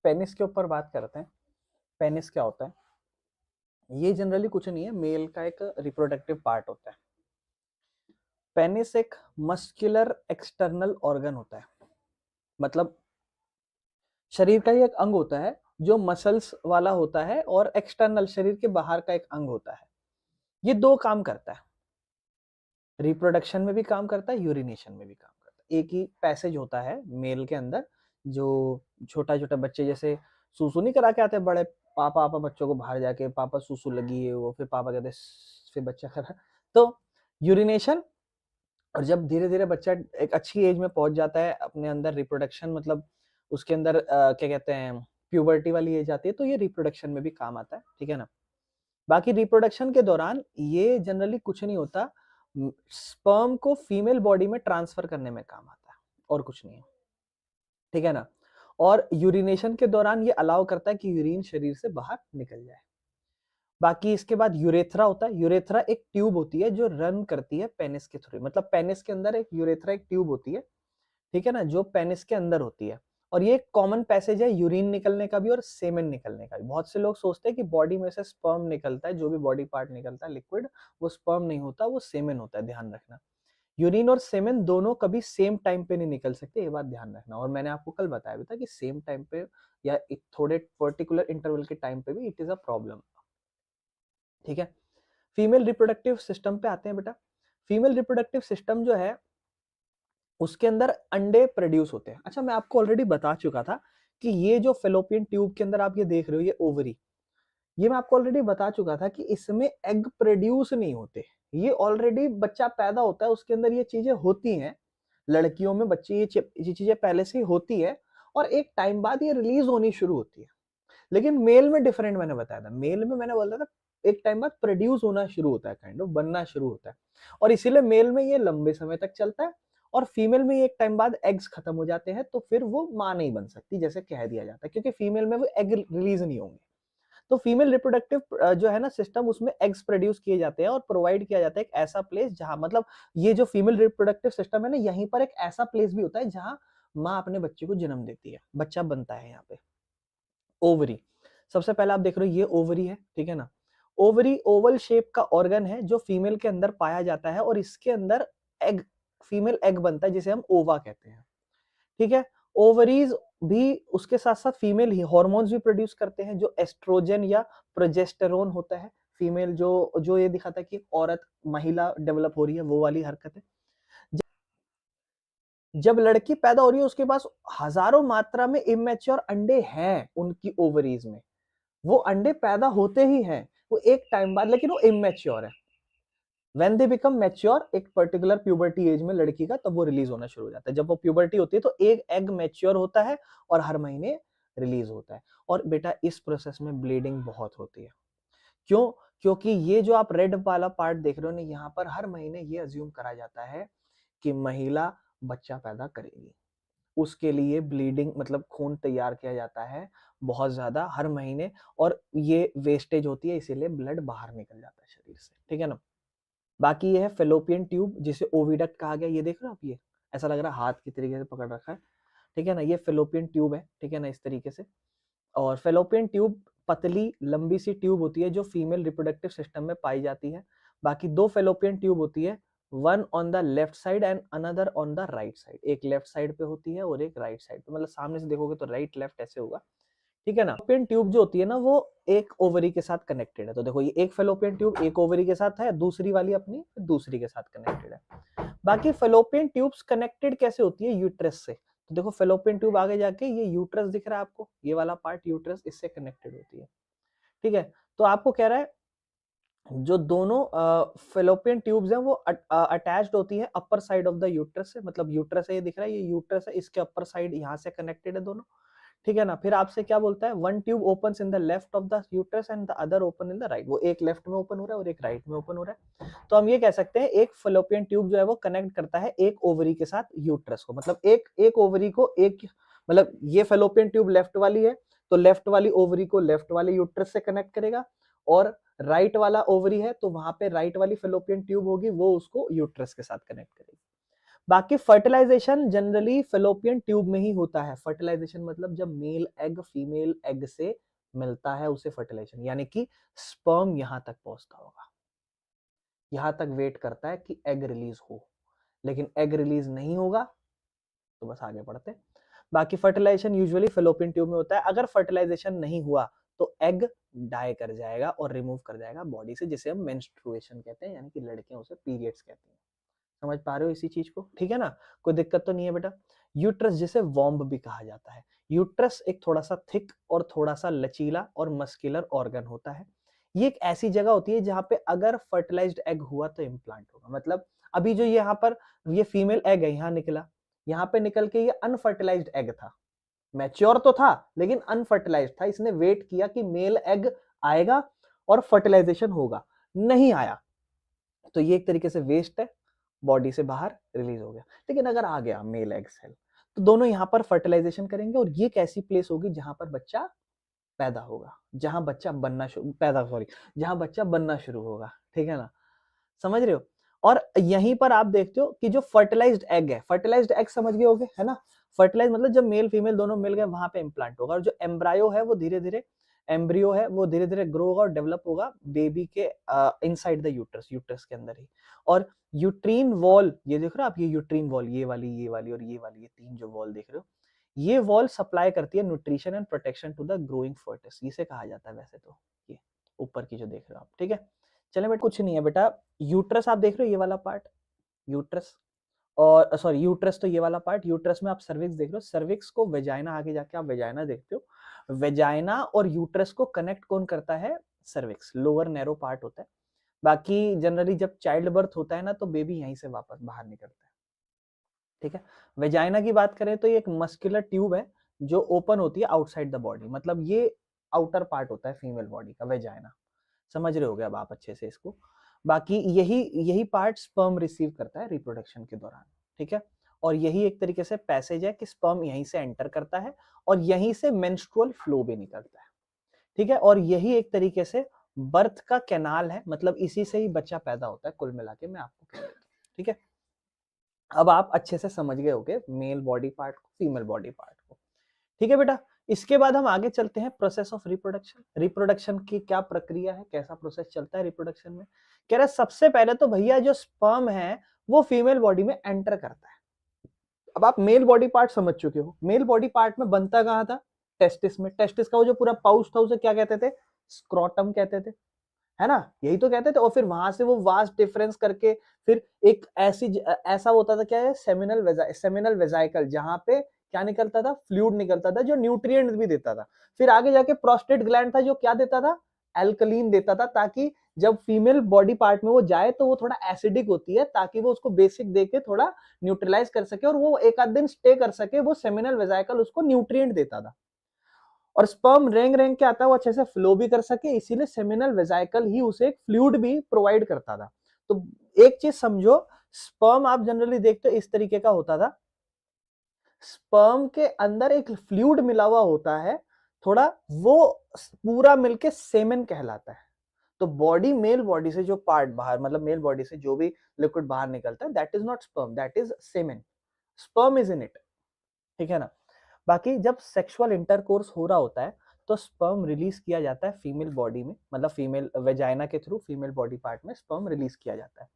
Penis के ऊपर बात करते हैं। पेनिस क्या होता है? ये जनरली कुछ नहीं है, मेल का एक रिप्रोडक्टिव पार्ट होता है। पेनिस एक मस्कुलर एक्सटर्नल ऑर्गन होता है, मतलब शरीर का ही एक अंग होता है जो मसल्स वाला होता है और एक्सटर्नल शरीर के बाहर का एक अंग होता है। ये दो काम करता है, रिप्रोडक्शन में भी काम करता है, यूरिनेशन में भी काम करता है। एक ही पैसेज होता है मेल के अंदर, जो छोटा छोटा बच्चे जैसे सूसू नहीं करा के आते बड़े, पापा पापा बच्चों को बाहर जाके पापा सूसू लगी है, वो फिर पापा कहते फिर बच्चा करा, तो यूरिनेशन। और जब धीरे धीरे बच्चा एक अच्छी एज में पहुंच जाता है अपने अंदर रिप्रोडक्शन, मतलब उसके अंदर क्या कहते हैं, प्यूबर्टी वाली एज आती है, तो ये रिप्रोडक्शन में भी काम आता है, ठीक है ना। बाकी रिप्रोडक्शन के दौरान ये जनरली कुछ नहीं होता, स्पर्म को फीमेल बॉडी में ट्रांसफर करने में काम आता है, और कुछ नहीं है, ठीक है ना। और यूरिनेशन के दौरान ये अलाउ करता है कि यूरिन शरीर से बाहर निकल जाए। बाकी इसके बाद यूरेथ्रा होता है। यूरेथ्रा एक ट्यूब होती है जो रन करती है पेनिस के थ्रू, मतलब पेनिस के अंदर एक यूरेथ्रा एक ट्यूब होती है, ठीक है ना, जो पेनिस के अंदर होती है। और ये कॉमन पैसेज है यूरिन निकलने का भी और सेमेन निकलने का भी। बहुत से लोग सोचते हैं कि बॉडी में से स्पर्म निकलता है, जो भी बॉडी पार्ट निकलता है लिक्विड, वो स्पर्म नहीं होता, वो सेमेन होता है, ध्यान रखना। यूरिन और सेमेन दोनों कभी सेम टाइम पे नहीं निकल सकते, ये बात ध्यान रखना। और मैंने आपको कल बताया भी था कि सेम टाइम पे या एक थोड़े पर्टिकुलर इंटरवल के टाइम पे भी इट इज अ प्रॉब्लम, ठीक है। फीमेल रिप्रोडक्टिव सिस्टम पे आते हैं बेटा। फीमेल रिप्रोडक्टिव सिस्टम जो है उसके अंदर अंडे प्रोड्यूस होते हैं। अच्छा, मैं आपको ऑलरेडी बता चुका था कि ये जो फेलोपियन ट्यूब के अंदर आप ये देख रहे हो, ये ओवरी, ये मैं आपको ऑलरेडी बता चुका था कि इसमें एग प्रोड्यूस नहीं होते। ये ऑलरेडी बच्चा पैदा होता है, उसके अंदर ये चीजें होती हैं। लड़कियों में बच्चे ये चीजें पहले से ही होती है, और एक टाइम बाद ये रिलीज होनी शुरू होती है। लेकिन मेल में डिफरेंट, मैंने बताया था, मेल में मैंने बोला था एक टाइम बाद प्रोड्यूस होना शुरू होता है, काइंड ऑफ बनना शुरू होता है। और इसीलिए मेल में ये लंबे समय तक चलता है, और फीमेल में एक टाइम बाद एग्स खत्म हो जाते हैं, तो फिर वो मां नहीं बन सकती जैसे कह दिया जाता है, क्योंकि फीमेल में वो एग रिलीज नहीं होंगे। तो फीमेल रिप्रोडक्टिव जो है ना सिस्टम, उसमें एग्स प्रोड्यूस किए जाते हैं और प्रोवाइड किया जाता है एक ऐसा प्लेस जहां, मतलब ये जो फीमेल रिप्रोडक्टिव सिस्टम है ना, यहीं पर एक ऐसा प्लेस भी होता है जहां माँ अपने बच्चे को जन्म देती है, बच्चा बनता है यहाँ पे। ओवरी, सबसे पहले आप देख रहे हो ये ओवरी है, ठीक है ना। ओवरी ओवल शेप का ऑर्गन है जो फीमेल के अंदर पाया जाता है, और इसके अंदर एग, फीमेल एग बनता है जिसे हम ओवा कहते हैं, ठीक है। ओवरीज भी उसके साथ साथ फीमेल ही हार्मोन्स भी प्रोड्यूस करते हैं, जो एस्ट्रोजन या प्रोजेस्टेरोन होता है। फीमेल जो जो ये दिखाता है कि औरत, महिला डेवलप हो रही है, वो वाली हरकत है। जब लड़की पैदा हो रही है उसके पास हजारों मात्रा में इमेच्योर अंडे हैं उनकी ओवरीज में। वो अंडे पैदा होते ही हैं, वो एक टाइम बाद, लेकिन वो इमेच्योर है। व्हेन दे बिकम मैच्योर, एक पर्टिकुलर प्यूबर्टी एज में लड़की का, तब वो रिलीज होना शुरू हो जाता है। जब वो प्यूबर्टी होती है तो एक एग मैच्योर होता है और हर महीने रिलीज होता है। और बेटा इस प्रोसेस में ब्लीडिंग बहुत होती है। क्यों? क्योंकि ये जो आप रेड वाला पार्ट देख रहे हो ना, यहाँ पर हर महीने ये अज्यूम करा जाता है कि महिला बच्चा पैदा करेगी। उसके लिए ब्लीडिंग, मतलब खून तैयार किया जाता है बहुत ज्यादा हर महीने, और ये वेस्टेज होती है, इसीलिए ब्लड बाहर निकल जाता है शरीर से, ठीक है ना। बाकी ये है फेलोपियन ट्यूब, जिसे ओविडक्ट कहा गया। ये देख रहे हो आप, ये ऐसा लग रहा है हाथ की तरीके से पकड़ रखा है, ठीक है ना। ये फेलोपियन ट्यूब है, ठीक है ना, इस तरीके से। और फेलोपियन ट्यूब पतली लंबी सी ट्यूब होती है जो फीमेल रिप्रोडक्टिव सिस्टम में पाई जाती है। बाकी दो फेलोपियन ट्यूब होती है, one on the left side and another on the right side. एक लेफ्ट साइड पे होती है और एक राइट साइड पे, मतलब सामने से देखोगे तो राइट लेफ्ट ऐसे होगा, ठीक है ना। फेलोपियन ट्यूब जो होती है ना, वो एक ओवरी के साथ कनेक्टेड है। तो देखो ये एक फेलोपियन ट्यूब एक ओवरी के साथ है, दूसरी वाली अपनी दूसरी के साथ कनेक्टेड है। बाकी फेलोपियन ट्यूब्स कनेक्टेड कैसे होती है? यूट्रस से। तो देखो फेलोपियन ट्यूब आगे जाके ये यूट्रस दिख रहा है आपको, ये वाला पार्ट यूट्रस, इससे कनेक्टेड होती है, ठीक है। तो आपको कह रहा है जो दोनों फेलोपियन ट्यूब्स हैं वो अटैच्ड होती है upper side of the uterus से, मतलब यूट्रस है, ये दिख रहा है, ये यूट्रस है, इसके अपर साइड यहाँ से कनेक्टेड है दोनों, ठीक है ना। फिर आपसे क्या बोलता है, one tube opens in the left of the uterus and the other open in the right. वो एक लेफ्ट में ओपन हो रहा है और एक राइट में ओपन हो रहा है। तो हम ये कह सकते हैं एक फेलोपियन ट्यूब जो है वो कनेक्ट करता है एक ओवरी के साथ यूट्रस को, मतलब एक एक ओवरी को एक, मतलब ये फेलोपियन ट्यूब लेफ्ट वाली है तो लेफ्ट वाली ओवरी को लेफ्ट वाले यूट्रस से कनेक्ट करेगा, और राइट वाला ओवरी है तो वहां पे राइट वाली फेलोपियन ट्यूब होगी, वो उसको यूट्रस के साथ कनेक्ट करेगी। बाकी फर्टिलाइजेशन जनरली फेलोपियन ट्यूब में ही होता है। फर्टिलाइजेशन मतलब जब मेल एग फीमेल एग से मिलता है उसे फर्टिलाइजेशन, यानी कि स्पर्म यहां तक पहुंचता होगा, यहां तक वेट करता है कि एग रिलीज हो, लेकिन एग रिलीज नहीं होगा तो बस आगे बढ़ते। बाकी फर्टिलाइजेशन यूजुअली फेलोपियन ट्यूब में होता है। अगर फर्टिलाइजेशन नहीं हुआ तो एग डाई कर जाएगा और रिमूव कर जाएगा बॉडी से, जिसे हम मेंस्ट्रुएशन कहते हैं, यानी कि लड़कियां उसे पीरियड्स कहती हैं। समझ पा रहे हो इसी चीज को, ठीक है ना, कोई दिक्कत तो नहीं है बेटा। यूट्रस जिसे वॉम्ब भी कहा जाता है, यूट्रस एक थोड़ा सा थिक और थोड़ा सा लचीला और मस्कुलर ऑर्गन होता है। ये एक ऐसी जगह होती है जहां पे अगर फर्टिलाइज्ड एग हुआ तो इम्प्लांट होगा। मतलब अभी जो यहाँ पर ये फीमेल एग है, यहाँ निकला, यहाँ पे निकल के ये अनफर्टिलाइज्ड एग था, मैच्योर तो था लेकिन अनफर्टिलाइज्ड था। इसने वेट किया कि मेल एग आएगा और फर्टिलाइजेशन होगा, नहीं आया तो ये एक तरीके से वेस्ट है, बॉडी से बाहर रिलीज हो गया। लेकिन अगर आ गया मेल एग सेल तो दोनों यहां पर फर्टिलाइजेशन करेंगे और ये एक ऐसी प्लेस होगी जहां पर बच्चा पैदा होगा, जहां बच्चा बनना शुरू पैदा सॉरी जहां बच्चा बनना शुरू होगा, ठीक है ना, समझ रहे हो। और यहीं पर आप देखते हो कि जो फर्टिलाइज्ड एग है, फर्टिलाइज्ड एग समझ गए होगे है ना, फर्टिलाइज मतलब जब मेल फीमेल दोनों मिल गए वहां पे इम्प्लांट होगा, और जो एम्ब्रायो है वो धीरे धीरे एम्ब्रियो है वो धीरे धीरे ग्रो होगा और डेवलप होगा बेबी के इनसाइड द यूट्रस, यूट्रस के अंदर ही। और यूट्रीन वॉल, ये देख रहे हो आप, ये यूट्रीन वॉल, ये वाली और ये वाली, ये तीन जो वॉल देख रहे हो, ये वॉल सप्लाई करती है nutrition and protection to the growing foetus, इसे कहा जाता है वैसे तो, ये ऊपर की जो देख रहे हो आप, ठीक है। चले बेटा, कुछ नहीं है बेटा, यूट्रस आप देख रहे हो ये वाला पार्ट, यूट्रस, और सॉरी यूट्रस तो ये वाला पार्ट, यूट्रस में आप सर्विक्स देख रहे हो, सर्विक्स को वेजाइना, आगे जाके आप वेजाइना देखते हो, वेजाइना और यूट्रस को कनेक्ट कौन करता है, सर्विक्स, लोअर नैरो पार्ट होता है। बाकी जनरली जब चाइल्ड बर्थ होता है ना तो बेबी यहीं से वापस बाहर निकलता है, ठीक है। वेजाइना की बात करें तो ये एक मस्कुलर ट्यूब है जो ओपन होती है आउटसाइड द बॉडी, मतलब ये आउटर पार्ट होता है फीमेल बॉडी का, वेजाइना, समझ रहे होगे अब आप अच्छे से इसको। बाकी यही यही पार्ट स्पर्म रिसीव करता है रिप्रोडक्शन के दौरान, ठीक है। और यही एक तरीके से पैसेज है कि स्पर्म यहीं से एंटर करता है और यहीं से मेंस्ट्रुअल फ्लो भी निकलता है, ठीक है। और यही एक तरीके से बर्थ का कैनाल है, मतलब इसी से ही बच्चा पैदा होता है, कुल मिला के मैं आपको कह देता हूँ, ठीक है। अब आप अच्छे से समझ गए होगे मेल बॉडी पार्ट को, फीमेल बॉडी पार्ट को, ठीक है बेटा। इसके बाद हम आगे चलते हैं प्रोसेस ऑफ रिप्रोडक्शन। रिप्रोडक्शन की क्या प्रक्रिया है, कैसा प्रोसेस चलता है रिप्रोडक्शन में। कह रहे सबसे पहले तो भैया जो स्पर्म है वो फीमेल बॉडी में एंटर करता है। अब आप मेल बॉडी पार्ट समझ चुके हो, मेल बॉडी पार्ट में बनता कहां था, टेस्टिस में। टेस्टिस का वो जो पूरा पाउच था उसे क्या कहते थे, स्क्रोटम कहते थे, है ना, यही तो कहते थे। और फिर वहां से वो वास्ट डिफरेंस करके फिर एक ऐसा होता था, क्या है, सेमिनल वेजाइकल, जहां पे क्या निकलता था, फ्लूइड निकलता था जो न्यूट्रिएंट्स भी देता था। फिर आगे जाके प्रोस्टेट ग्लैंड था जो क्या देता था, एल्कलीन देता था, ताकि जब फीमेल बॉडी पार्ट में वो जाए तो वो थोड़ा एसिडिक होती है, ताकि वो उसको बेसिक देके थोड़ा न्यूट्रलाइज कर सके और वो एक आध दिन स्टे कर सके, वो सेमिनल वेजाइकल उसको न्यूट्रिएंट देता था। और स्पर्म रेंग रेंग के आता है वो अच्छे से फ्लो भी कर सके, इसीलिए सेमिनल वेजाइकल ही उसे एक फ्लूइड भी प्रोवाइड करता था। तो एक चीज समझो, स्पर्म आप जनरली देखते हो इस तरीके का होता था, स्पर्म के अंदर एक फ्लूइड मिला हुआ होता है थोड़ा, वो पूरा मिलके सेमेन कहलाता है। तो बॉडी, मेल बॉडी से जो पार्ट बाहर, मतलब मेल बॉडी से जो भी लिक्विड बाहर निकलता है, that is not sperm, that is semen, sperm is in it, ठीक है ना। बाकी जब सेक्सुअल इंटरकोर्स हो रहा होता है तो स्पर्म रिलीज किया जाता है फीमेल बॉडी में, मतलब फीमेल वेजाइना के थ्रू फीमेल बॉडी पार्ट में स्पर्म रिलीज किया जाता है।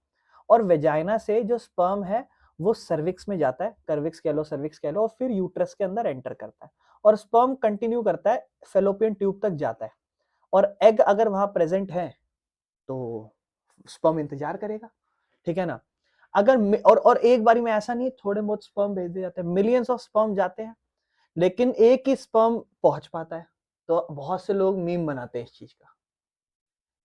और वेजाइना से जो स्पर्म है वो सर्विक्स में जाता है, सर्विक्स कह लो, सर्विक्स कह लो, और फिर यूट्रस के अंदर एंटर करता है और स्पर्म कंटिन्यू करता है, फेलोपियन ट्यूब तक जाता है। और एग अगर वहां प्रेजेंट है तो स्पर्म इंतजार करेगा, ठीक है ना। और एक बारी में ऐसा नहीं, थोड़े बहुत स्पर्म भेज दिए जाते हैं, मिलियंस ऑफ स्पर्म जाते हैं, लेकिन एक ही स्पर्म पहुंच पाता है। तो बहुत से लोग मीम बनाते हैं इस चीज का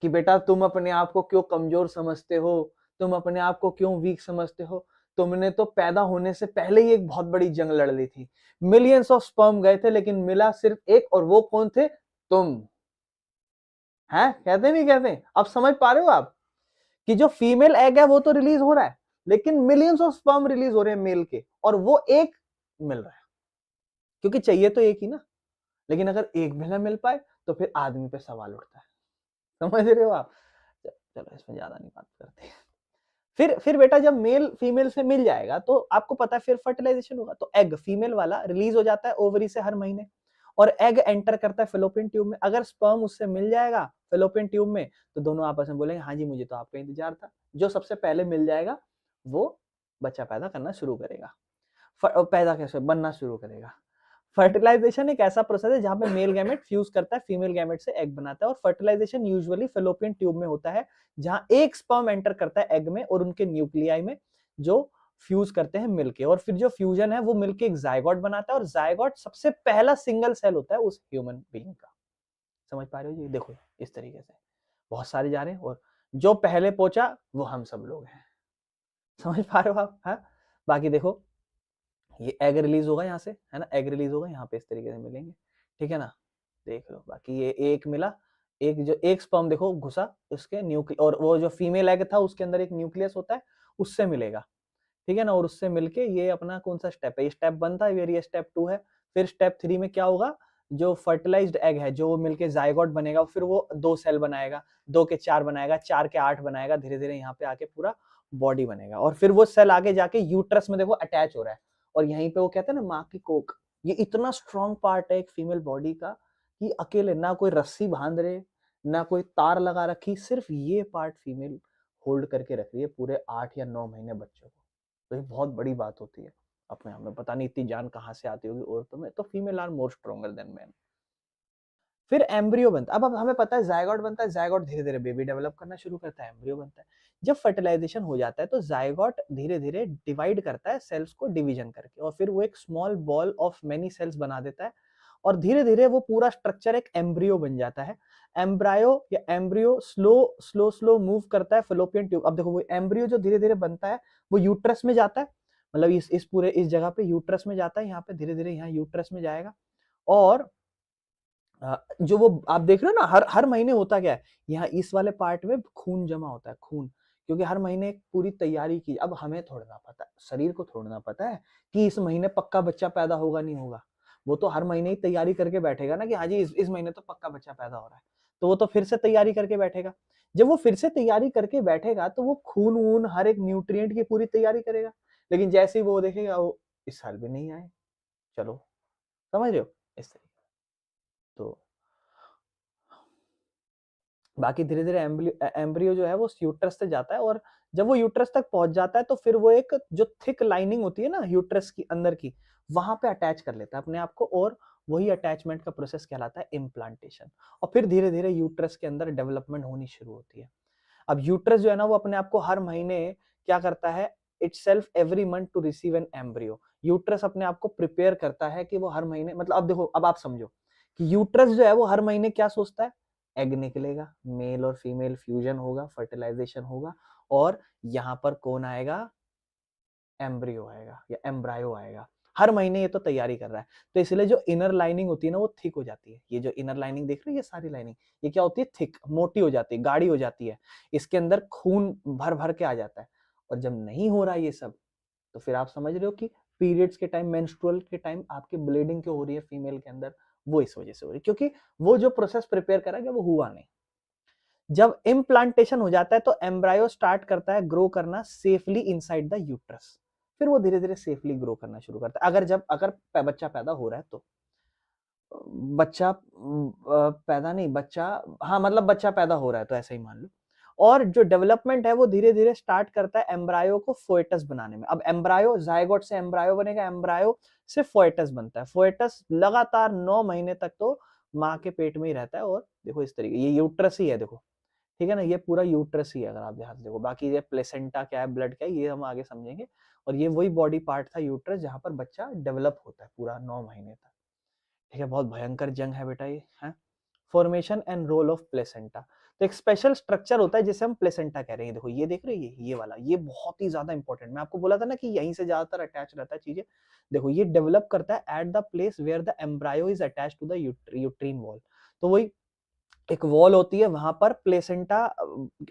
कि बेटा तुम अपने आप को क्यों कमजोर समझते हो, तुम अपने आप को क्यों वीक समझते हो, तुमने तो पैदा होने से पहले ही एक बहुत बड़ी जंग लड़ ली थी, मिलियंस ऑफ स्पर्म गए थे लेकिन मिला सिर्फ एक, और वो कौन थे, तुम। हैं, कहते नहीं कहते, अब समझ पा रहे हो आप कि जो फीमेल एग है वो तो रिलीज हो रहा है, लेकिन मिलियंस ऑफ स्पर्म रिलीज हो रहे हैं मेल के, और वो एक मिल रहा है, क्योंकि चाहिए तो एक ही ना। लेकिन अगर एक भी ना मिल पाए तो फिर आदमी पे सवाल उठता है, समझ रहे हो आप। चलो इसमें ज्यादा नहीं बात करते। फिर बेटा जब मेल फीमेल से मिल जाएगा तो आपको पता है फिर फर्टिलाइजेशन होगा। तो एग फीमेल वाला रिलीज हो जाता है ओवरी से हर महीने और एग एंटर करता है फेलोपियन ट्यूब में। अगर स्पर्म उससे मिल जाएगा फेलोपियन ट्यूब में तो दोनों आपस में बोलेंगे हाँ जी मुझे तो आपका इंतजार था। जो सबसे पहले मिल जाएगा वो बच्चा पैदा करना शुरू करेगा, पैदा कैसे बनना शुरू करेगा। फर्टिलाइजेशन एक ऐसा प्रोसेस है जहां पे मेल गैमेट फ्यूज करता है फीमेल गैमेट से एग बनाता है। और फर्टिलाइजेशन यूजुअली फेलोपियन ट्यूब में होता है जहां एक स्पर्म एंटर करता है एग में और उनके न्यूक्लियाई में जो फ्यूज करते हैं मिलके, और फिर जो फ्यूजन है वो मिलके एक जायगोट बनाता है और जायगोट सबसे पहला सिंगल सेल होता है उस ह्यूमन बीइंग का। समझ पा रहे हो जी? देखो इस तरीके से बहुत सारे जा रहे हैं और जो पहले पहुंचा वो हम सब लोग हैं। समझ पा रहे हो आप? हाँ, बाकी देखो ये एग रिलीज होगा यहाँ से, है ना, एग रिलीज होगा यहाँ पे इस तरीके से मिलेंगे, ठीक है ना। देख लो बाकी ये एक मिला, एक जो एक स्पर्म देखो घुसा उसके न्यूक्लियस, और वो जो फीमेल एग था उसके अंदर एक न्यूक्लियस होता है उससे मिलेगा, ठीक है ना। और उससे मिलके ये अपना कौन सा स्टेप है, ये स्टेप 1 था, ये स्टेप 2 है। फिर स्टेप 3 में क्या होगा, जो फर्टिलाइज्ड एग है जो मिलके जायगोट बनेगा, फिर वो 2 सेल बनाएगा, 2 के 4 बनाएगा, 4 के 8 बनाएगा, धीरे धीरे यहाँ पे आके पूरा बॉडी बनेगा। और फिर वो सेल आगे जाके यूट्रस में देखो अटैच हो रहा है और यहीं पे वो कहते हैं ना माँ की कोख। ये इतना स्ट्रॉन्ग पार्ट है एक फीमेल बॉडी का कि अकेले ना कोई रस्सी बांध रहे ना कोई तार लगा रखी, सिर्फ ये पार्ट फीमेल होल्ड करके रख रही है पूरे 8 या 9 महीने बच्चों को। तो ये बहुत बड़ी बात होती है अपने आप में। पता नहीं इतनी जान कहाँ से आती होगी औरतों में। तो female are more stronger than man. फिर एम्ब्रियो बनता है। अब हमें पता है जायगोट बनता है, जायगोट धीरे धीरे बेबी डेवलप करना शुरू करता है, एम्ब्रियो बनता है। जब फर्टिलाइजेशन हो जाता है तो जायगोट धीरे धीरे डिवाइड करता है सेल्स को डिवीजन करके, और फिर वो एक small ball of many cells बना देता है और धीरे धीरे वो पूरा स्ट्रक्चर एक एम्ब्रियो बन जाता है। एम्ब्रायो या embryo slow slow slow move करता है फेलोपियन ट्यूब। अब देखो वो एम्ब्रियो जो धीरे धीरे बनता है वो यूट्रस में जाता है, मतलब इस पूरे इस जगह पे यूट्रस में जाता है, यहाँ पे धीरे धीरे यहाँ यूट्रस में जाएगा। और जो वो आप देख रहे हो ना हर हर महीने होता क्या है, यहाँ इस वाले पार्ट में खून जमा होता है, खून, क्योंकि हर महीने एक पूरी तैयारी की। अब हमें थोड़ा ना पता है, शरीर को थोड़ा ना पता है कि इस महीने पक्का बच्चा पैदा होगा नहीं होगा। वो तो हर महीने ही तैयारी करके बैठेगा ना कि हाँ जी इस महीने तो पक्का बच्चा पैदा हो रहा है, तो वो तो फिर से तैयारी करके बैठेगा। जब वो फिर से तैयारी करके बैठेगा तो वो खून वून हर एक न्यूट्रिएंट की पूरी तैयारी करेगा। लेकिन जैसे ही वो देखेगा वो इस साल भी नहीं आए, चलो समझ रहे हो इस तरीके। तो बाकी धीरे धीरे एम्ब्रियो जो है वो यूट्रस से जाता है, और जब वो यूट्रस तक पहुंच जाता है तो फिर वो एक जो थिक लाइनिंग होती है ना यूट्रस की अंदर की, वहां पे अटैच कर लेता है अपने आप को, और वही अटैचमेंट का प्रोसेस कहलाता है इम्प्लांटेशन। और फिर धीरे धीरे यूट्रस के अंदर डेवलपमेंट होनी शुरू होती है। अब यूट्रस जो है ना वो अपने आप को हर महीने क्या करता है, itself every month to receive an embryo. Uterus अपने आप को प्रिपेयर करता है कि वो हर महीने, मतलब अब देखो अब आप समझो कि यूट्रस जो है वो हर महीने क्या सोचता है, एग निकलेगा, मेल और फीमेल फ्यूजन होगा, फर्टिलाइजेशन होगा, और यहाँ पर कौन आएगा, एम्ब्रियो आएगा या एम्ब्रायो आएगा। हर महीने ये तो तैयारी कर रहा है। तो इसलिए जो इनर लाइनिंग होती है ना वो थिक हो जाती है। ये जो इनर लाइनिंग देख रहे हो ये सारी लाइनिंग, ये क्या होती है, थिक, मोटी हो जाती है, गाढ़ी हो जाती है। इसके अंदर खून भर भर के आ जाता है। और जब नहीं हो रहा ये सब तो फिर आप समझ रहे हो कि पीरियड्स के टाइम, मेंस्ट्रुअल के टाइम आपकी ब्लीडिंग क्यों हो रही है फीमेल के अंदर, वो इस वजह से हो रही है क्योंकि वो जो प्रोसेस प्रिपेयर करा गया वो हुआ नहीं। जब इम्प्लांटेशन हो जाता है तो एम्ब्रायो स्टार्ट करता है ग्रो करना सेफली इनसाइड द यूट्रस। फिर वो धीरे धीरे सेफली ग्रो करना शुरू करता है। अगर बच्चा पैदा हो रहा है तो बच्चा पैदा नहीं, बच्चा, हाँ मतलब बच्चा पैदा हो रहा है तो ऐसा ही मान लो। और जो डेवलपमेंट है वो धीरे धीरे स्टार्ट करता है एम्ब्रायो को फोएटस बनाने में। अब एम्ब्रायो, जायगोट से एम्ब्रायो बनेगा, एम्ब्रायो से फोएटस बनता है। फोएटस लगातार 9 महीने तक तो माँ के पेट में ही रहता है। और देखो इस तरीके, ये यूट्रस ही है देखो, ठीक है ना, ये पूरा यूट्रस ही है अगर आप ध्यान से देखो। बाकी ये प्लेसेंटा क्या है, ब्लड क्या है, ये हम आगे समझेंगे। और ये वही बॉडी पार्ट था यूट्रस जहां पर बच्चा डेवलप होता है पूरा 9 महीने तक, ठीक है। बहुत भयंकर जंग है बेटा ये, है। Formation and role of placenta. तो एक स्पेशल स्ट्रक्चर होता है जिसे हम प्लेसेंटा कह रहे हैं। देखो ये देख रहे हैं, ये वाला, ये बहुत ही ज्यादा इंपॉर्टेंट। मैं आपको बोला था ना कि यहीं से ज्यादातर अटैच रहता है चीजें। देखो ये डेवलप करता है at the place where the embryo is attach to the uterine wall. तो वही एक वॉल होती है, वहां पर प्लेसेंटा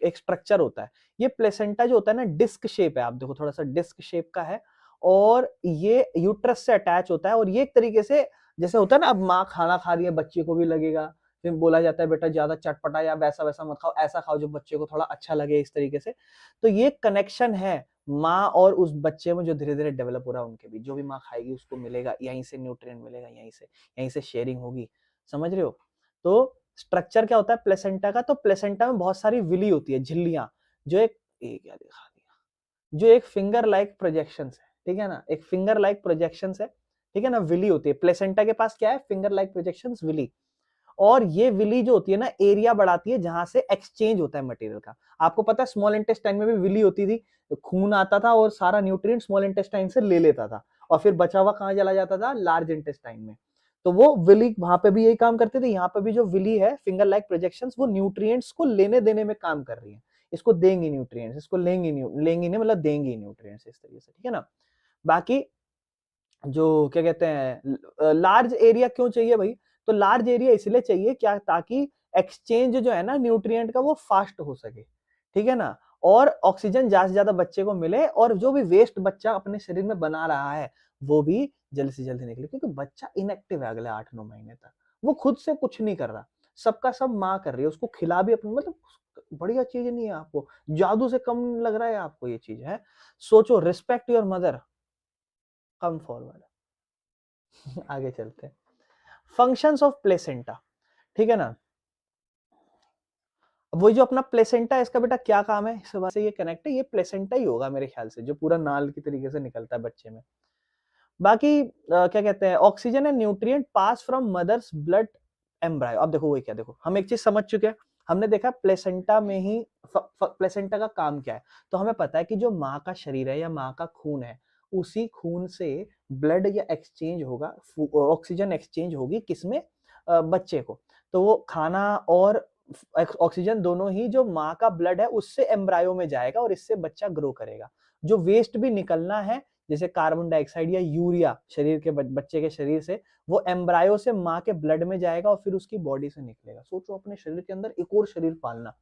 एक स्ट्रक्चर होता है। ये प्लेसेंटा जो होता है ना डिस्क शेप है, आप देखो थोड़ा सा डिस्क शेप का है, और ये यूट्रस से अटैच होता है। और ये एक तरीके से जैसे होता है ना, अब माँ खाना खा रही है बच्चे को भी लगेगा, फिर बोला जाता है बेटा ज्यादा चटपटा या वैसा वैसा मत खाओ, ऐसा खाओ जो बच्चे को थोड़ा अच्छा लगे, इस तरीके से। तो ये कनेक्शन है माँ और उस बच्चे में जो धीरे धीरे डेवलप हो रहा है उनके बीच। जो भी माँ खाएगी उसको मिलेगा, यहीं से न्यूट्रिएंट मिलेगा, यहीं से शेयरिंग होगी, समझ रहे हो। तो स्ट्रक्चर क्या होता है प्लेसेंटा का, तो प्लेसेंटा में बहुत सारी विली होती है, झिल्लियां, जो एक क्या दिखा दिया, जो एक फिंगर लाइक प्रोजेक्शन है, ठीक है ना, एक फिंगर लाइक प्रोजेक्शन है, ठीक है ना, विली होती है। प्लेसेंटा के पास क्या है, फिंगर लाइक प्रोजेक्शन, विली। और ये विली जो होती है ना, एरिया बढ़ाती है जहां से एक्सचेंज होता है मटेरियल का। आपको पता है स्मॉल इंटेस्टाइन में भी विली होती थी, तो खून आता था और सारा न्यूट्रिएंट स्मॉल इंटेस्टाइन से ले लेता था, और फिर बचा हुआ कहां चला जाता था, लार्ज इंटेस्टाइन में। तो वो विली वहां पे भी यही काम करते थे। यहाँ पे भी जो विली है, फिंगर लाइक प्रोजेक्शंस, वो न्यूट्रिएंट्स को लेने देने में काम कर रही है। इसको देंगी न्यूट्रिएंट्स, इसको लेंगी नहीं, मतलब देंगी न्यूट्रिएंट्स, इस तरीके से, ठीक है ना। बाकी जो क्या कहते हैं, लार्ज एरिया क्यों चाहिए भाई, तो लार्ज एरिया इसलिए चाहिए क्या, ताकि एक्सचेंज जो है ना न्यूट्रिएंट का वो फास्ट हो सके, ठीक है ना, और ऑक्सीजन ज्यादा से ज्यादा बच्चे को मिले, और जो भी वेस्ट बच्चा अपने शरीर में बना रहा है वो भी जल्दी से जल्दी निकले। क्योंकि बच्चा इनएक्टिव है अगले 8-9 महीने तक, वो खुद से कुछ नहीं कर रहा, सबका सब माँ कर रही है, उसको खिला भी अपने, मतलब बढ़िया चीज नहीं है, आपको जादू से कम लग रहा है आपको ये चीज है। सोचो, respect your mother, come forward. आगे चलते हैं, फंक्शंस ऑफ प्लेसेंटा, ठीक है ना। अब वही जो अपना प्लेसेंटा है, इसका बेटा क्या काम है, इस बात से ये कनेक्ट है, ये प्लेसेंटा ही होगा मेरे ख्याल से, जो पूरा नाल की तरीके से निकलता है बच्चे में। बाकी क्या कहते हैं, oxygen and nutrient pass from mother's blood embryo. अब देखो वही क्या, देखो हम एक चीज समझ चुके हैं, हमने देखा प्लेसेंटा में ही प्लेसेंटा का काम क्या है। तो हमें पता है कि जो माँ का शरीर है या माँ का खून है, उसी खून से ब्लड या एक्सचेंज होगा, ऑक्सीजन एक्सचेंज होगी किसमें, बच्चे को। तो वो खाना और ऑक्सीजन दोनों ही जो माँ का ब्लड है उससे एम्ब्रायो में जाएगा, और इससे बच्चा ग्रो करेगा। जो वेस्ट भी निकलना है, जैसे कार्बन डाइऑक्साइड या यूरिया शरीर के बच्चे के शरीर से, वो एम्ब्रायो से माँ के ब्लड में जाएगा और फिर उसकी बॉडी से निकलेगा। सोचो अपने शरीर के अंदर एक और शरीर पालना,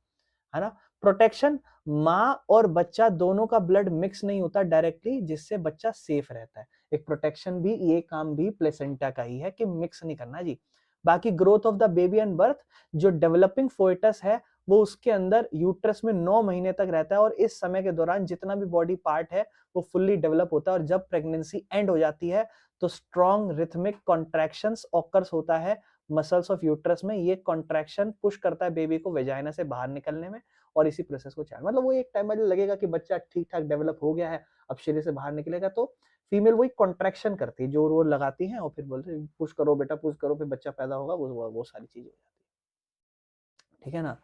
है ना। प्रोटेक्शन, माँ और बच्चा दोनों का ब्लड मिक्स नहीं होता डायरेक्टली, जिससे बच्चा सेफ रहता है। एक प्रोटेक्शन भी, ये काम भी प्लेसेंटा का ही है कि मिक्स नहीं करना जी। बाकी growth of the baby and birth, जो डेवलपिंग फोएटस है वो उसके अंदर यूट्रस में 9 महीने तक रहता है, और इस समय के दौरान जितना भी बॉडी पार्ट है वो फुल्ली डेवलप होता है। और जब प्रेगनेंसी एंड हो जाती है तो स्ट्रॉन्ग रिथमिक कॉन्ट्रैक्शंस ऑकर्स होता है मसल्स ऑफ यूट्रस में। ये कॉन्ट्रैक्शन पुश करता है बेबी को वेजाइना से बाहर निकलने में, और इसी प्रोसेस को चाहे, मतलब वो एक टाइम में लगेगा कि बच्चा ठीक ठाक डेवलप हो गया है, अब शरीर से बाहर निकलेगा, तो फीमेल वही कॉन्ट्रैक्शन करती है, जोर वोर लगाती है, और फिर बोलते हैं पुश करो बेटा पुश करो, फिर बच्चा पैदा होगा, वो सारी चीजें हो जाती है, ठीक है ना।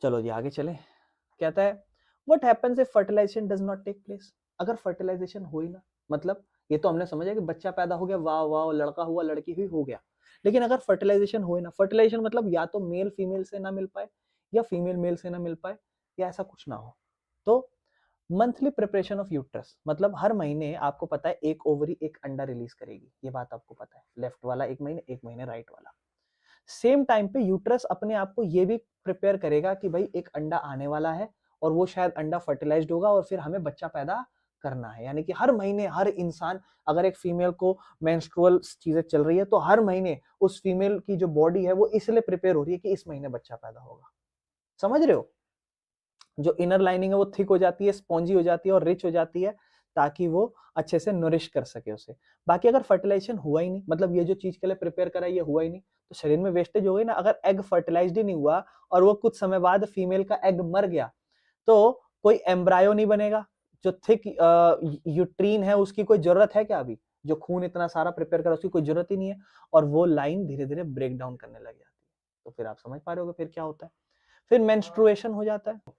चलो जी आगे चले, कहता है what happens if fertilisation does not take place. अगर फर्टिलाइजेशन हो ही ना, मतलब ये तो हमने समझा कि बच्चा पैदा हो गया, वाह वाह, लड़का हुआ लड़की हुई, हो गया। लेकिन अगर फर्टिलाइजेशन हो ही ना, फर्टिलाइजेशन मतलब या तो मेल फीमेल से ना मिल पाए, या फीमेल मेल से ना मिल पाए, या ऐसा कुछ ना हो, तो मंथली प्रिपरेशन ऑफ यूट्रस, मतलब हर महीने आपको पता है एक ओवरी एक अंडा रिलीज करेगी, ये बात आपको पता है, लेफ्ट वाला एक महीने राइट वाला। सेम टाइम पे यूट्रस अपने आप को ये भी प्रिपेयर करेगा कि भाई एक अंडा आने वाला है, और वो शायद अंडा फर्टिलाइज्ड होगा और फिर हमें बच्चा पैदा करना है। यानी कि हर महीने हर इंसान, अगर एक फीमेल को मेंस्ट्रुअल चीजें चल रही है, तो हर महीने उस फीमेल की जो बॉडी है वो इसलिए प्रिपेयर हो रही है कि इस महीने बच्चा पैदा होगा। समझ रहे हो, जो इनर लाइनिंग है वो थिक हो जाती है, स्पॉन्जी हो जाती है और रिच हो जाती है, ताकि वो अच्छे से नरिश कर सके उसे। बाकी अगर फर्टिलाइजेशन हुआ ही नहीं, मतलब ये जो चीज के लिए प्रिपेयर करा ये हुआ ही नहीं, तो शरीर में वेस्टेज हो गई ना। अगर एग फर्टिलाइज्ड ही नहीं हुआ और वो कुछ समय बाद फीमेल का एग मर गया, तो कोई एम्ब्रायो नहीं बनेगा। जो थिक यूट्रीन है उसकी कोई जरूरत है क्या अभी, जो खून इतना सारा प्रिपेयर करा उसकी कोई जरूरत ही नहीं है, और वो लाइन धीरे धीरे ब्रेक डाउन करने लग जाती है। तो फिर आप समझ पा रहे हो फिर क्या होता है, फिर मेंस्ट्रुएशन हो जाता है।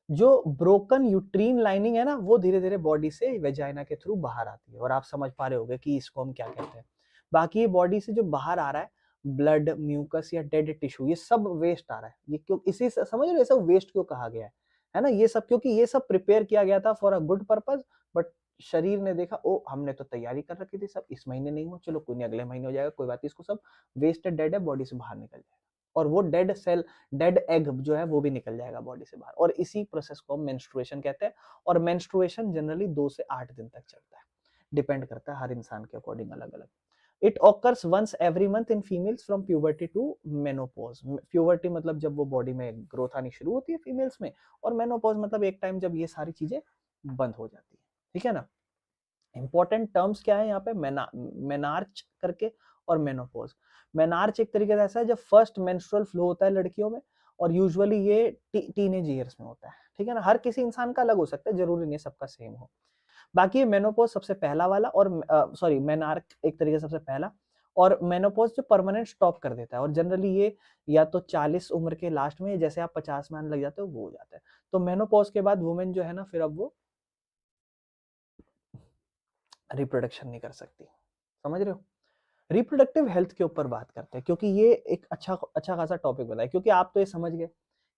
जो ब्रोकन यूट्रीन लाइनिंग है ना, वो धीरे धीरे बॉडी से वेजाइना के थ्रू बाहर आती है, और आप समझ पा रहे होगे कि इसको हम क्या कहते हैं। बाकी ये बॉडी से जो बाहर आ रहा है, ब्लड, म्यूकस या डेड टिश्यू, ये सब वेस्ट आ रहा है। ये क्यों, इसी से समझ रहे हो ये सब वेस्ट क्यों कहा गया है ना, ये सब क्योंकि ये सब प्रिपेयर किया गया था for a good purpose, but शरीर ने देखा ओ हमने तो तैयारी कर रखी थी, सब इस महीने नहीं हुआ, चलो कोई नहीं अगले महीने हो जाएगा, कोई बात नहीं, इसको सब वेस्टेड डेड है बॉडी से बाहर निकल जाएगा, और वो डेड सेल, डेड एग जो है वो भी निकल जाएगा बॉडी से बाहर, और इसी प्रोसेस को हम मेंस्ट्रुएशन कहते हैं। और मेंस्ट्रुएशन जनरली 2 से 8 दिन तक चलता है, डिपेंड करता है हर इंसान के अकॉर्डिंग अलग अलग। It occurs once every month in females from puberty to menopause. Puberty मतलब जब वो बॉडी में ग्रोथ आनी शुरू होती है फीमेल्स में, और मेनोपॉज मतलब एक टाइम जब ये सारी चीजें बंद हो जाती है। ठीक है ना। इंपॉर्टेंट टर्म्स क्या है यहाँ पे, मेनार्च करके और मेनोपॉज। मेनार्च एक तरीके से ऐसा है जब फर्स्ट मेंस्ट्रुअल फ्लो होता है लड़कियों में, और यूजुअली ये टीनेज ईयर्स में होता है। ठीक है ना, हर किसी इंसान का अलग हो सकता है, जरूरी नहीं सबका सेम हो। बाकी मेनोपॉज सबसे पहला वाला, और सॉरी मेनार्क एक तरीके से सबसे पहला, और मेनोपॉज जो परमानेंट स्टॉप कर देता है, और जनरली ये या तो 40 उम्र के लास्ट में, जैसे आप 50 में आने लग जाते हो, वो हो जाता है। तो मेनोपॉज के बाद वुमेन जो है ना, फिर अब वो रिप्रोडक्शन नहीं कर सकती। समझ रहे हो। रिप्रोडक्टिव हेल्थ के ऊपर बात करते हैं, क्योंकि ये एक अच्छा खासा टॉपिक बताया, क्योंकि आप तो ये समझ गए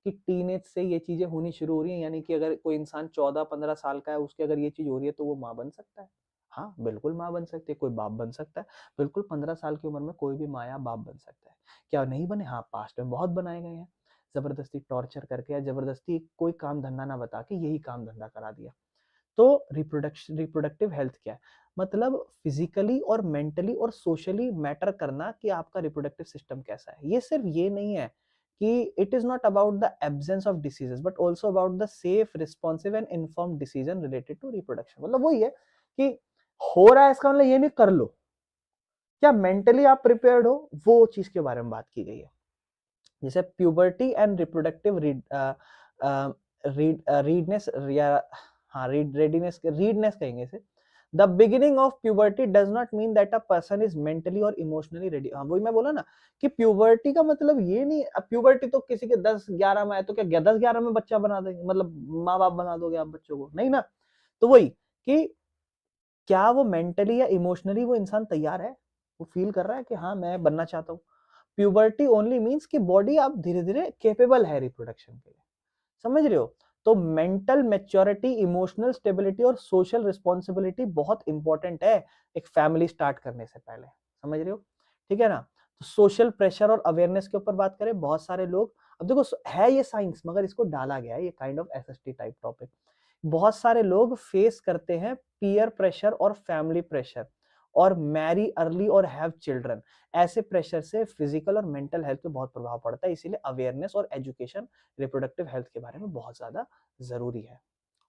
कि टीनेज से ये चीजें होनी शुरू हो रही हैं, यानी कि अगर कोई इंसान 14-15 साल का है, उसके अगर ये चीज हो रही है, तो वो माँ बन सकता है। हाँ बिल्कुल माँ बन सकती है, कोई बाप बन सकता है। बिल्कुल 15 साल की उम्र में कोई भी माँ या बाप बन सकता है। क्या नहीं बने? हाँ, पास्ट में बहुत बनाए गए हैं, जबरदस्ती टॉर्चर करके या जबरदस्ती कोई काम धंधा ना बता के यही काम धंधा करा दिया। तो रिप्रोडक्टिव हेल्थ क्या है, मतलब फिजिकली और मेंटली और सोशली मैटर करना कि आपका रिप्रोडक्टिव सिस्टम कैसा है। ये सिर्फ ये नहीं है कि it is not about the absence of diseases, but also about the safe, responsive and informed decision related to reproduction. मतलब वही है कि हो रहा है, इसका मतलब ये नहीं कर लो, क्या मेंटली आप प्रिपेयर्ड हो, वो चीज के बारे में बात की गई है। जैसे प्यूबर्टी एंड रिप्रोडक्टिव रीडनेस, या हाँ रीडनेस कहेंगे इसे। The beginning of puberty does not mean that a person is mentally और इमोशनली रेडी। हाँ वही मैं बोला ना कि प्यूबर्टी का मतलब ये नहीं, अब प्यूबर्टी तो किसी के 10-11 में आए तो क्या 10-11 में बच्चा बना देंगे, मतलब माँ बाप बना दोगे आप बच्चों को? नहीं ना। तो वही कि क्या वो मेंटली या इमोशनली वो इंसान तैयार है, वो फील कर रहा है कि हाँ मैं बनना चाहता हूँ। प्यूबर्टी ओनली मीन्स कि बॉडी आप धीरे धीरे केपेबल है रिप्रोडक्शन के लिए। समझ रहे हो। तो मेंटल मैच्योरिटी, इमोशनल स्टेबिलिटी और सोशल रिस्पॉन्सिबिलिटी बहुत इंपॉर्टेंट है एक फैमिली स्टार्ट करने से पहले। समझ रहे हो। ठीक है ना। तो सोशल प्रेशर और अवेयरनेस के ऊपर बात करें, बहुत सारे लोग, अब देखो है ये साइंस मगर इसको डाला गया है, ये kind of SST type topic. बहुत सारे लोग फेस करते हैं पीयर प्रेशर और फैमिली प्रेशर, और मैरी अर्ली और हैव चिल्ड्रन। ऐसे प्रेशर से फिजिकल और मेंटल हेल्थ पे बहुत प्रभाव पड़ता है, इसीलिए अवेयरनेस और एजुकेशन रिप्रोडक्टिव हेल्थ के बारे में बहुत ज्यादा जरूरी है।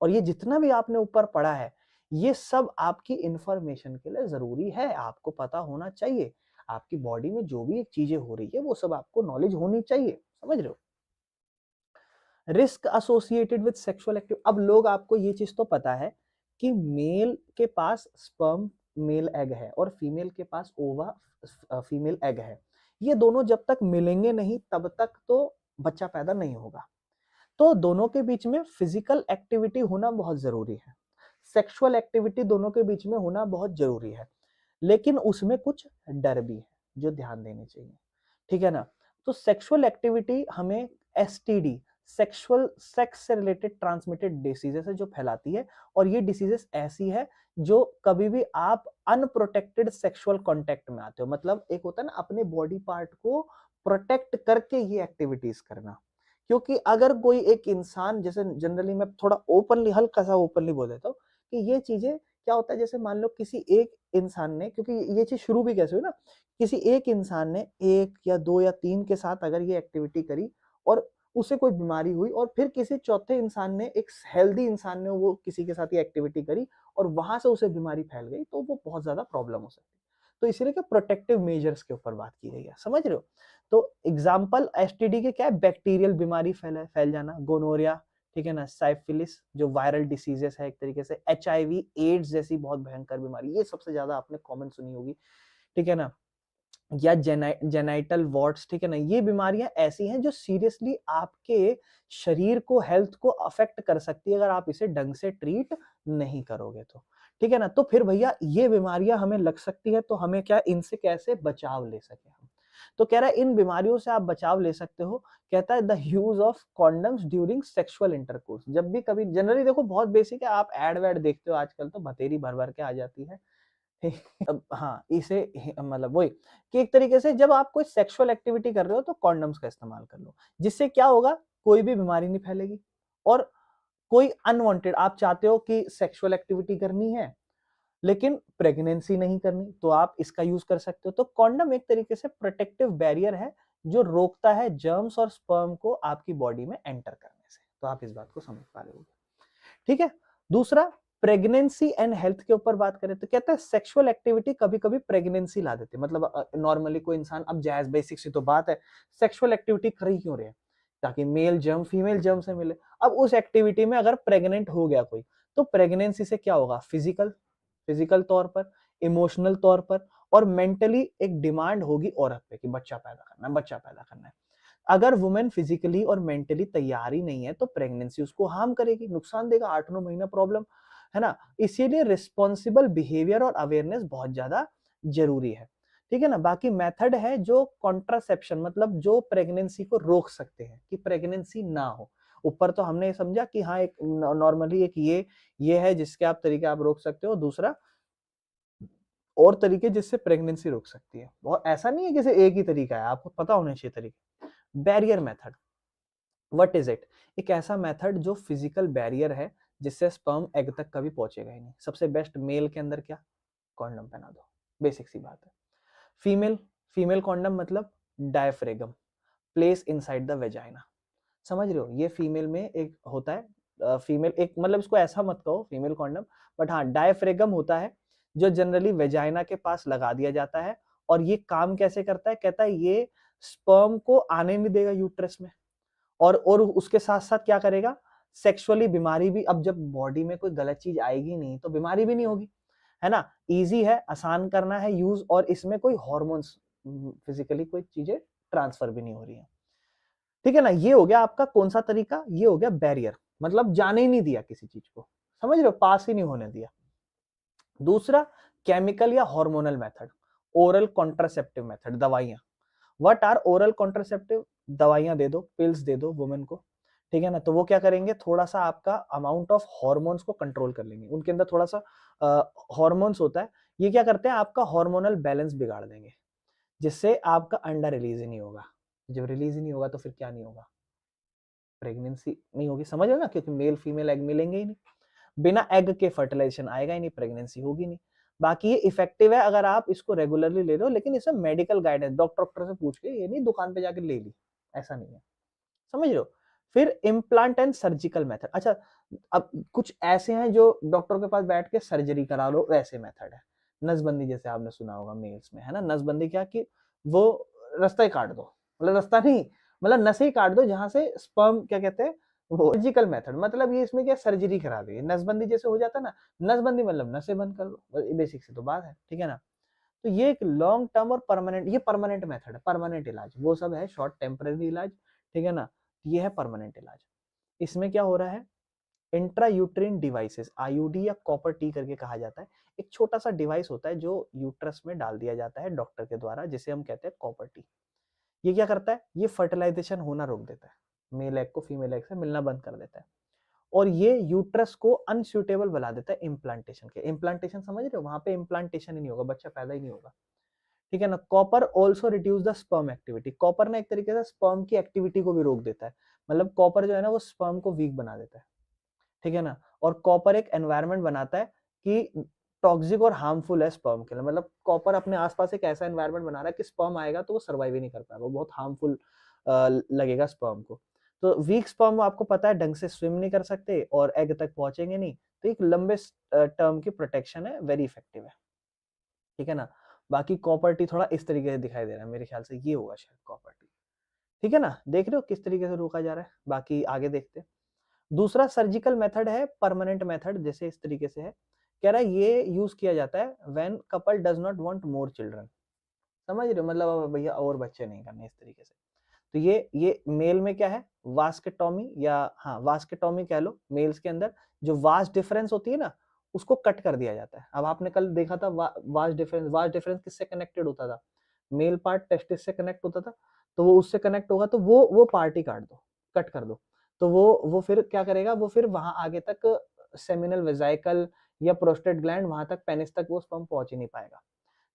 और ये जितना भी आपने ऊपर पढ़ा है, ये सब आपकी इंफॉर्मेशन के लिए जरूरी है, आपको पता होना चाहिए। आपकी बॉडी में जो भी चीजें हो रही है वो सब आपको नॉलेज होनी चाहिए। समझ रहे हो। Risk associated with sexual active, अब लोग, आपको ये चीज तो पता है कि मेल के पास स्पर्म मेल एग है, और फीमेल के पास ओवा फीमेल एग है। ये दोनों जब तक मिलेंगे नहीं तब तक तो बच्चा पैदा नहीं होगा। तो दोनों के बीच में फिजिकल एक्टिविटी होना बहुत जरूरी है, सेक्सुअल एक्टिविटी दोनों के बीच में होना बहुत जरूरी है, लेकिन उसमें कुछ डर भी है जो ध्यान देने चाहिए। ठीक है ना। तो सेक्सुअल एक्टिविटी हमें एसटीडी, सेक्सुअल सेक्स से रिलेटेड ट्रांसमिटेड डिसीजेस है जो फैलाती है, और ये डिसीजेस ऐसी है जो कभी भी आप अनप्रोटेक्टेड सेक्सुअल कांटेक्ट में आते हो, मतलब एक होता है ना अपने बॉडी पार्ट को प्रोटेक्ट करके ये एक्टिविटीज करना। क्योंकि अगर कोई एक इंसान, जैसे जनरली मैं थोड़ा ओपनली, हल्का सा ओपनली बोल देता हूँ कि ये चीजें क्या होता है, जैसे मान लो किसी एक इंसान ने, क्योंकि ये चीज शुरू भी कैसे हुई ना, किसी एक इंसान ने 1 या 2 या 3 के साथ अगर ये एक्टिविटी करी और उसे कोई बीमारी हुई, और फिर किसी चौथे इंसान ने, एक हेल्दी इंसान ने वो किसी के साथ ये एक्टिविटी करी और वहां से उसे बीमारी फैल गई, तो वो बहुत ज्यादा प्रॉब्लम हो सकती है। तो इसीलिए क्या प्रोटेक्टिव मेजर्स के ऊपर बात की गई है। समझ रहे हो। तो एग्जाम्पल एसटीडी के क्या है, बैक्टीरियल बीमारी फैल जाना, गोनोरिया, ठीक है ना, साइफिलिस जो वायरल डिसीजेस है एक तरीके से, एचआईवी एड्स जैसी बहुत भयंकर बीमारी, ये सबसे ज्यादा आपने कॉमन सुनी होगी। ठीक है ना। या जेनाइटल वॉर्ट्स, ठीक है ना, ये बीमारियां ऐसी हैं जो सीरियसली आपके शरीर को, हेल्थ को अफेक्ट कर सकती है अगर आप इसे ढंग से ट्रीट नहीं करोगे तो। ठीक है ना। तो फिर भैया ये बीमारियां हमें लग सकती है, तो हमें क्या, इनसे कैसे बचाव ले सके हम। तो कह रहा है इन बीमारियों से आप बचाव ले सकते हो। कहता है the use of condoms during sexual intercourse, जब भी कभी, जनरली देखो बहुत बेसिक है, आप एड वैड देखते हो आजकल तो बतेरी भर भर के आ जाती है। अब हाँ इसे मतलब वही कि एक तरीके से जब आप कोई सेक्सुअल एक्टिविटी कर रहे हो तो कॉन्डम्स का इस्तेमाल कर लो, जिससे क्या होगा, कोई भी बीमारी नहीं फैलेगी। और कोई अनवांटेड, आप चाहते हो कि सेक्सुअल एक्टिविटी करनी है, लेकिन प्रेगनेंसी नहीं करनी तो आप इसका यूज कर सकते हो। तो कॉन्डम एक तरीके से प्रोटेक्टिव बैरियर है जो रोकता है जर्म्स और स्पर्म को आपकी बॉडी में एंटर करने से। तो आप इस बात को समझ पा रहे हो, ठीक है। दूसरा, प्रेगनेंसी एंड हेल्थ के ऊपर बात करें तो कहता है सेक्सुअल एक्टिविटी कभी कभी प्रेगनेंसी ला देती है। मतलब नॉर्मली कोई इंसान, अब जैज बेसिक सी तो बात है, सेक्सुअल एक्टिविटी कर ही क्यों रहे हैं, ताकि मेल जर्म फीमेल जर्म से मिले। अब उस एक्टिविटी में अगर प्रेग्नेंट हो गया कोई, तो प्रेगनेंसी से क्या होगा, फिजिकल फिजिकल तौर पर, इमोशनल तौर पर और मेंटली एक डिमांड होगी औरत पे कि बच्चा पैदा करना है, बच्चा पैदा करना है। अगर वुमेन फिजिकली और मेंटली तैयार ही नहीं है तो प्रेगनेंसी उसको हार्म करेगी, नुकसान देगा, 8-9 महीना प्रॉब्लम है ना। इसीलिए रिस्पॉन्सिबल बिहेवियर और अवेयरनेस बहुत ज्यादा जरूरी है, ठीक है ना। बाकी मेथड है जो कॉन्ट्रासेप्शन, मतलब जो प्रेगनेंसी को रोक सकते हैं कि प्रेगनेंसी ना हो। ऊपर तो हमने समझा कि हाँ, एक नॉर्मली एक ये है जिसके आप तरीके आप रोक सकते हो। दूसरा और तरीके जिससे प्रेगनेंसी रोक सकती है, और ऐसा नहीं है कि सिर्फ एक ही तरीका है, आपको पता होने चाहिए तरीके। Barrier method, what is it? एक ऐसा मेथड जो फिजिकल बैरियर है जिससे स्पर्म एग तक कभी पहुंचेगा ही नहीं। सबसे बेस्ट मेल के अंदर क्या, कॉन्डम पहना दो, बेसिक सी बात है। फीमेल, फीमेल कॉन्डम मतलब diaphragm, place inside the vagina. समझ रहे हो, ये फीमेल में एक होता है, फीमेल एक, मतलब इसको ऐसा मत कहो फीमेल कॉन्डम, बट हाँ डायफ्रेगम होता है जो जनरली वेजाइना के पास लगा दिया जाता है। और ये काम कैसे करता है, कहता है ये स्पर्म को आने नहीं देगा यूट्रस में, और उसके साथ साथ क्या करेगा, सेक्सुअली बीमारी भी, अब जब बॉडी में कोई गलत चीज आएगी नहीं तो बीमारी भी नहीं होगी, है ना। इजी है, आसान करना है यूज, और इसमें कोई हॉर्मोन्स फिजिकली कोई चीजें ट्रांसफर भी नहीं हो रही है, ठीक है ना। ये हो गया आपका कौन सा तरीका, ये हो गया बैरियर, मतलब जाने ही नहीं दिया किसी चीज को, समझ रहे हो, पास ही नहीं होने दिया। दूसरा, केमिकल या hormonal method, oral contraceptive method, दवाइयां। What are oral contraceptive? दवाइयां दे दो, पिल्स दे दो वुमेन को, ठीक है ना। तो वो क्या करेंगे, थोड़ा सा आपका अमाउंट ऑफ हॉर्मोन्स को कंट्रोल कर लेंगे, उनके अंदर थोड़ा सा हॉर्मोन्स होता है, ये क्या करते हैं, आपका हार्मोनल बैलेंस बिगाड़ देंगे, जिससे आपका अंडा रिलीज ही नहीं होगा। जब रिलीज ही नहीं होगा तो फिर क्या नहीं होगा, प्रेगनेंसी नहीं होगी, समझ लो ना, क्योंकि मेल फीमेल एग मिलेंगे ही नहीं, बिना एग के फर्टिलाइजेशन आएगा ही नहीं, प्रेगनेंसी होगी नहीं। बाकी ये इफेक्टिव है अगर आप इसको रेगुलरली ले रहे हो, लेकिन इसमें मेडिकल गाइडेंस डॉक्टर से पूछ के, ये नहीं दुकान पे जाके ले ली, ऐसा नहीं है, समझ रहे हो। फिर इम्प्लांट एंड सर्जिकल मेथड, अच्छा अब कुछ ऐसे हैं जो डॉक्टर के पास बैठ के सर्जरी करा लो, वैसे मेथड है। नसबंदी जैसे आपने सुना होगा मेल्स में, है ना। नसबंदी क्या कि वो रास्ता ही काट दो, मतलब रास्ता नहीं, मतलब नसें ही काट दो जहां से स्पर्म, क्या कहते हैं वो, सर्जिकल मेथड, मतलब ये इसमें क्या सर्जरी करा दी, नसबंदी जैसे हो जाता है ना, नसबंदी मतलब नसें बंद कर दो, बेसिक से तो बात है, ठीक है ना। तो ये एक लॉन्ग टर्म और परमानेंट, ये परमानेंट मेथड है, परमानेंट इलाज, वो सब है शॉर्ट टेम्पररी इलाज, ठीक है ना। ये है परमानेंट इलाज। इसमें क्या हो रहा है, इंट्रा यूट्रिन डिवाइसेस, आईयूडी या कॉपर टी करके कहा जाता है, एक छोटा सा डिवाइस होता है जो यूट्रस में डाल दिया जाता है डॉक्टर के द्वारा, जिसे हम कहते हैं कॉपर टी। ये क्या करता है, ये फर्टिलाइजेशन होना रोक देता है, मेल एग को फीमेल एग से मिलना बंद कर देता है, और ये यूट्रस को अनसूटेबल बना देता है इम्प्लांटेशन के। इम्प्लांटेशन समझ रहे हो, वहां पे इम्प्लांटेशन ही नहीं होगा, बच्चा पैदा ही नहीं होगा, ठीक है ना। Copper also reduce the sperm activity, copper ना एक तरीके से स्पर्म की एक्टिविटी को भी रोक देता है, मतलब कॉपर जो है ना वो स्पर्म को वीक बना देता है, ठीक है ना। और कॉपर एक एनवायरनमेंट बनाता है कि टॉक्सिक और हार्मफुल है स्पर्म के लिए, मतलब कॉपर अपने आसपास एक ऐसा एनवायरनमेंट बना रहा है कि स्पर्म आएगा तो वो सर्वाइव ही नहीं कर पाएगा, वो बहुत हार्मफुल लगेगा स्पर्म को। तो वीक स्पर्म आपको पता है ढंग से स्विम नहीं कर सकते और एग तक पहुंचेंगे नहीं, तो एक लंबे टर्म की प्रोटेक्शन है, वेरी इफेक्टिव है, ठीक है ना। बाकी कॉपर टी थोड़ा इस तरीके से दिखाई दे रहा है, मेरे ख्याल से ये होगा शायद कॉपर टी, ठीक है ना। देख रहे हो किस तरीके से रोका जा रहा है, बाकी आगे देखते हैं। दूसरा सर्जिकल मेथड है परमानेंट मेथड, जैसे इस तरीके से है, कह रहा है ये यूज किया जाता है when couple does not want more children, समझ रहे हो, मतलब अब भैया और बच्चे नहीं करने, इस तरीके से। तो ये मेल में क्या है, वास्केटोमी, या हाँ वास्केटोमी कह लो, मेल्स के अंदर जो वास्ट डिफरेंस होती है ना, उसको कट कर दिया जाता है। अब आपने कल देखा था वास्ट डिफरेंस किससे कनेक्टेड होता था, मेल पार्ट टेस्टिस से कनेक्ट होता था, तो वो उससे कनेक्ट होगा, तो वो पार्ट ही काट दो, कट कर दो, तो वो फिर क्या करेगा, वो फिर वहां आगे तक सेमिनल वेजाइकल या प्रोस्टेट ग्लैंड, वहां तक पेनिस तक वो स्पर्म पहुंच ही नहीं पाएगा,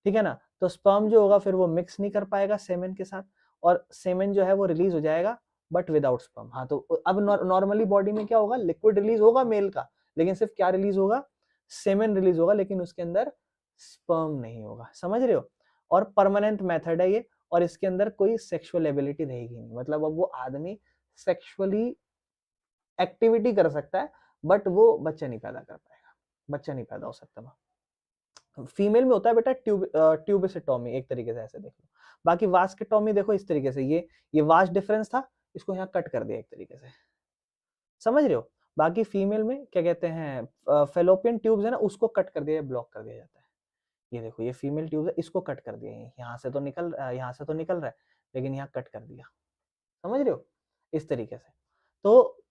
ठीक है ना। तो स्पर्म जो होगा फिर वो मिक्स नहीं कर पाएगा सेमेन के साथ, और सेमेन जो है वो रिलीज हो जाएगा बट विदाउट स्पर्म। हाँ, तो अब नॉर्मली बॉडी में क्या होगा, लिक्विड रिलीज होगा मेल का, लेकिन सिर्फ क्या रिलीज होगा, सेमेन रिलीज होगा लेकिन उसके अंदर स्पर्म नहीं होगा, समझ रहे हो। और परमानेंट मेथड है ये, और इसके अंदर कोई सेक्सुअल एबिलिटी रहेगी नहीं, मतलब अब वो आदमी सेक्सुअली एक्टिविटी कर सकता है बट वो बच्चा नहीं पैदा कर पाएगा, बच्चा नहीं पैदा हो सकता वहां। फीमेल में होता है बेटा ट्यूबिसिटोमी, एक तरीके से ऐसे देख लो। बाकी वास्केटोमी देखो इस तरीके से, ये वास्ट डिफरेंस था, इसको यहाँ कट कर दिया एक तरीके से, समझ रहे हो। बाकी फीमेल में क्या कहते हैं, फेलोपियन ट्यूब्स है ना, उसको कट कर दिया, ब्लॉक कर दिया जाता है। ये देखो ये फीमेल ट्यूब है, इसको कट कर दिया, यहाँ से तो निकल रहा है लेकिन यहाँ कट कर दिया, समझ रहे हो, इस तरीके से। तो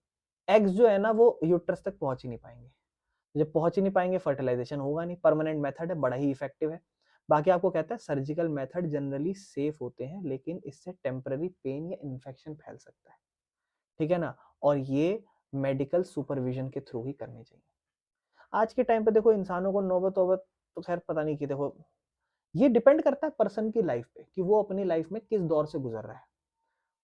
एग्स जो है ना वो यूट्रस तक पहुंच ही नहीं पाएंगे, जब पहुंच ही नहीं पाएंगे फर्टिलाइजेशन होगा नहीं। परमानेंट मेथड है, बड़ा ही इफेक्टिव है। बाकी आपको कहता है सर्जिकल मेथड जनरली सेफ होते हैं लेकिन इससे टेम्पररी पेन या इन्फेक्शन फैल सकता है, ठीक है ना, और ये मेडिकल सुपरविजन के थ्रू ही करने चाहिए। आज के टाइम पे देखो इंसानों को नौबत वोबत तो खैर पता नहीं कि देखो, ये डिपेंड करता है पर्सन की लाइफ पे कि वो अपनी लाइफ में किस दौर से गुजर रहा है,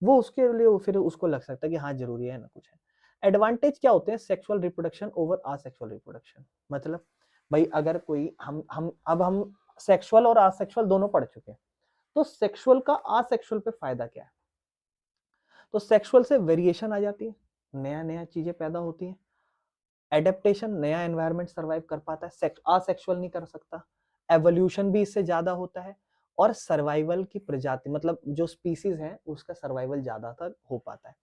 वो उसके लिए फिर उसको लग सकता है कि हाँ जरूरी है ना कुछ है। एडवांटेज क्या होते हैं sexual reproduction over asexual reproduction, मतलब भाई अगर कोई हम सेक्सुअल और आसेक्सुअल दोनों पढ़ चुके हैं, तो सेक्सुअल का आसेक्सुअल पे फायदा क्या है। तो सेक्सुअल से वेरिएशन आ जाती है, नया नया चीजें पैदा होती हैं, एडेप्टेशन, नया एनवायरनमेंट सर्वाइव कर पाता है, असेक्सुअल नहीं कर सकता, एवोल्यूशन भी इससे ज्यादा होता है, और सर्वाइवल की प्रजाति मतलब जो स्पीसीज है उसका सर्वाइवल ज्यादातर हो पाता है।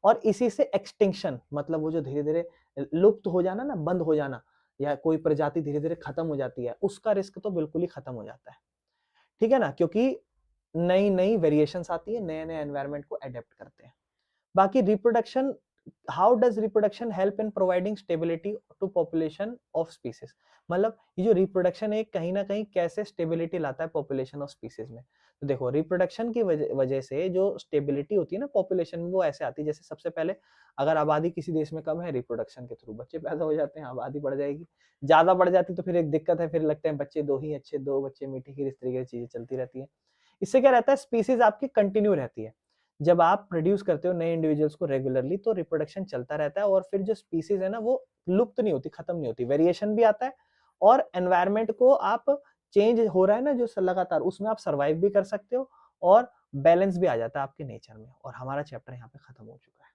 और इसी से एक्सटिंक्शन मतलब वो जो धीरे धीरे लुप्त हो जाना ना, बंद हो जाना, या कोई प्रजाति धीरे धीरे खत्म हो जाती है, उसका रिस्क तो बिल्कुल ही खत्म हो जाता है, ठीक है ना, क्योंकि नई नई वेरिएशंस आती है, नए नए एनवायरनमेंट को अडेप्ट करते हैं। बाकी reproduction, how does reproduction help in providing stability to population of species, मतलब ये जो रिप्रोडक्शन है कहीं ना कहीं कैसे स्टेबिलिटी लाता है पॉपुलेशन ऑफ स्पीसीज में। तो देखो रिप्रोडक्शन की वजह से जो स्टेबिलिटी होती है ना पॉपुलेशन में, वो ऐसे आती है जैसे सबसे पहले अगर आबादी किसी देश में कम है, रिप्रोडक्शन के थ्रू बच्चे पैदा हो जाते हैं, आबादी बढ़ जाएगी, ज्यादा बढ़ जाती तो फिर एक दिक्कत है, फिर लगता है बच्चे दो ही अच्छे, दो बच्चे मीठी खीर, इस तरीके की चीजें चलती रहती है। इससे क्या रहता है, स्पीसीज आपकी कंटिन्यू रहती है, जब आप प्रोड्यूस करते हो नए इंडिविजुअल्स को रेगुलरली तो रिप्रोडक्शन चलता रहता है, और फिर जो स्पीसीज है ना वो लुप्त नहीं होती, खत्म नहीं होती, वेरिएशन भी आता है, और एनवायरनमेंट को आप चेंज हो रहा है ना जो लगातार, उसमें आप सर्वाइव भी कर सकते हो, और बैलेंस भी आ जाता है आपके नेचर में। और हमारा चैप्टर यहाँ पे खत्म हो चुका है।